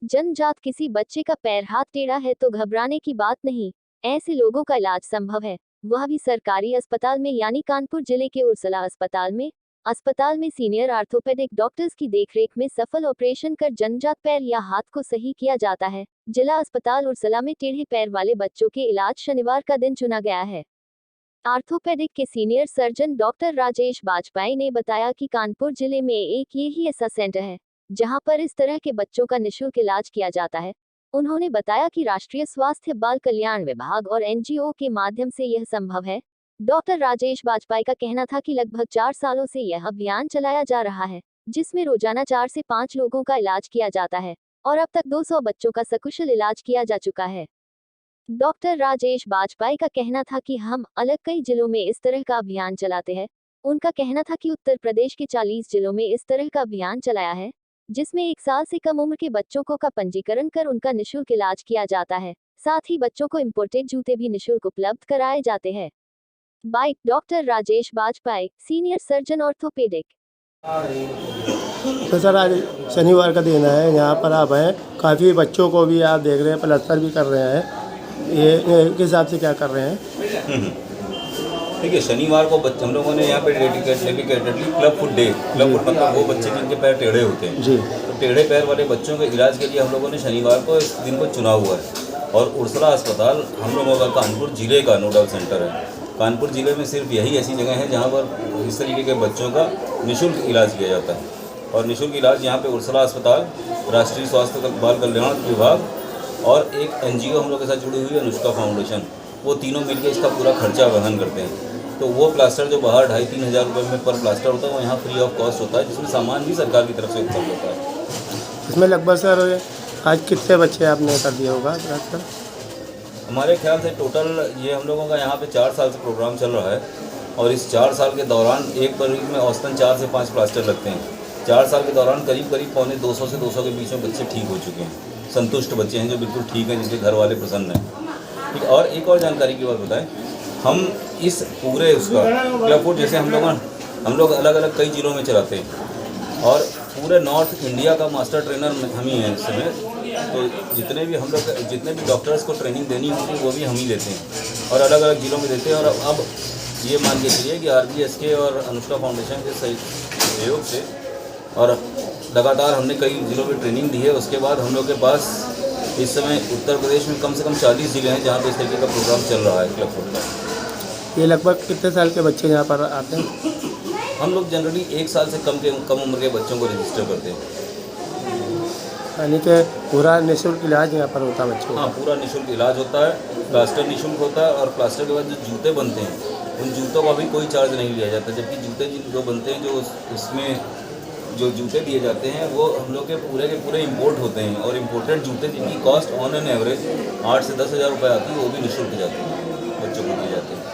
जन्मजात किसी बच्चे का पैर हाथ टेढ़ा है तो घबराने की बात नहीं, ऐसे लोगों का इलाज संभव है, वह भी सरकारी अस्पताल में, यानी कानपुर जिले के उर्सला अस्पताल में सीनियर आर्थोपेडिक डॉक्टर्स की देखरेख में सफल ऑपरेशन कर जन्मजात पैर या हाथ को सही किया जाता है। जिला अस्पताल उर्सला में टेढ़े पैर वाले बच्चों के इलाज शनिवार का दिन चुना गया है। आर्थोपेडिक के senior surgeon doctor Rajesh Bajpai ने बताया कि कानपुर जिले में एक यही ऐसा सेंटर है जहां पर इस तरह के बच्चों का निःशुल्क इलाज किया जाता है। उन्होंने बताया कि राष्ट्रीय स्वास्थ्य बाल कल्याण विभाग और एनजीओ के माध्यम से यह संभव है। डॉक्टर राजेश बाजपेयी का कहना था कि लगभग 4 सालों से यह अभियान चलाया जा रहा है, जिसमें रोजाना 4 से 5 लोगों का इलाज किया जाता है और अब तक 200 बच्चों का सकुशल इलाज किया जा चुका है। डॉक्टर राजेश बाजपेयी का कहना था कि हम अलग कई जिलों में इस तरह का अभियान चलाते हैं। उनका कहना था कि उत्तर प्रदेश के 40 जिलों में इस तरह का अभियान चलाया है, जिसमें 1 साल से कम उम्र के बच्चों का पंजीकरण कर उनका निःशुल्क इलाज किया जाता है। साथ ही बच्चों को इम्पोर्टेड जूते भी निःशुल्क उपलब्ध कराए जाते हैं। By doctor Rajesh Bajpai, senior surgeon orthopaedic. तो सर आज शनिवार का दिन है, यहाँ पर आप हैं, काफ़ी बच्चों को भी आप देख रहे हैं, प्लास्टर भी कर रहे हैं, ये के हिसाब से क्या कर रहे हैं? देखिए, शनिवार को हम लोगों ने यहाँ पे dedicatedly club foot day, club foot मतलब वो बच्चे जिनके पैर टेढ़े होते हैं जी, तो टेढ़े पैर वाले बच्चों के इलाज के लिए हम लोगों ने शनिवार को इस दिन को चुना हुआ है। और उर्सला अस्पताल हम लोगों का कानपुर जिले का नोडल सेंटर है। कानपुर जिले में सिर्फ यही ऐसी जगह है जहाँ पर इस तरीके के बच्चों का निःशुल्क इलाज किया जाता है। और निःशुल्क इलाज यहाँ पे उर्सला अस्पताल, राष्ट्रीय स्वास्थ्य बाल कल्याण विभाग और एक एनजीओ हम लोग के साथ जुड़ी हुई है, अनुष्का फाउंडेशन, वो तीनों मिलकर इसका पूरा खर्चा वहन करते हैं। तो वो प्लास्टर जो बाहर 2,500-3 हज़ार रुपये में पर प्लास्टर होता है, वो यहाँ फ्री ऑफ कॉस्ट होता है, जिसमें सामान भी सरकार की तरफ से उपलब्ध होता है। इसमें लगभग सर आज कितने बच्चे आपने कर दिया होगा प्लास्टर? हमारे ख्याल से टोटल ये हम लोगों का यहाँ पे 4 साल से प्रोग्राम चल रहा है और इस 4 साल के दौरान एक मरीज में औसतन 4 से 5 प्लास्टर लगते हैं। 4 साल के दौरान करीब पौने 200 से 200 के बीच में बच्चे ठीक हो चुके हैं, संतुष्ट बच्चे हैं जो बिल्कुल ठीक हैं, जिनके घर वाले प्रसन्न हैं। ठीक, और एक और जानकारी की बात बताएं, हम इस पूरे उसका क्लब फुट जैसे हम लोग अलग अलग कई जिलों में चलाते हैं और पूरे नॉर्थ इंडिया का मास्टर ट्रेनर हम ही हैं इस समय। तो जितने भी डॉक्टर्स को ट्रेनिंग देनी होती है वो भी हम ही देते हैं और अलग अलग जिलों में देते हैं। और अब ये मान के चलिए कि RBSK और अनुष्का फाउंडेशन के सहयोग से और लगातार हमने कई जिलों में ट्रेनिंग दी है। उसके बाद हम लोग के पास इस समय उत्तर प्रदेश में कम से कम 40 जिले हैं जहाँ पे इस तरीके का प्रोग्राम चल रहा है क्लब फुट का। ये लगभग कितने साल के बच्चे यहाँ पर आते हैं? हम लोग जनरली 1 साल से कम उम्र के बच्चों को रजिस्टर करते हैं। यानी कि पूरा निःशुल्क इलाज यहाँ पर होता है बच्चों का? हाँ, पूरा निःशुल्क इलाज होता है, प्लास्टर निःशुल्क होता है और प्लास्टर के बाद जो जूते बनते हैं उन जूतों का भी कोई चार्ज नहीं लिया जाता। जबकि जूते जो बनते हैं, जो उसमें जो जूते दिए जाते हैं वो हम लोग के पूरे इंपोर्ट होते हैं और इम्पोर्टेड जूते जिनकी कॉस्ट ऑन एन एवरेज 8 से 10 हज़ार रुपये आती है, वो भी निःशुल्क जाती है, बच्चों को दिए जाते हैं।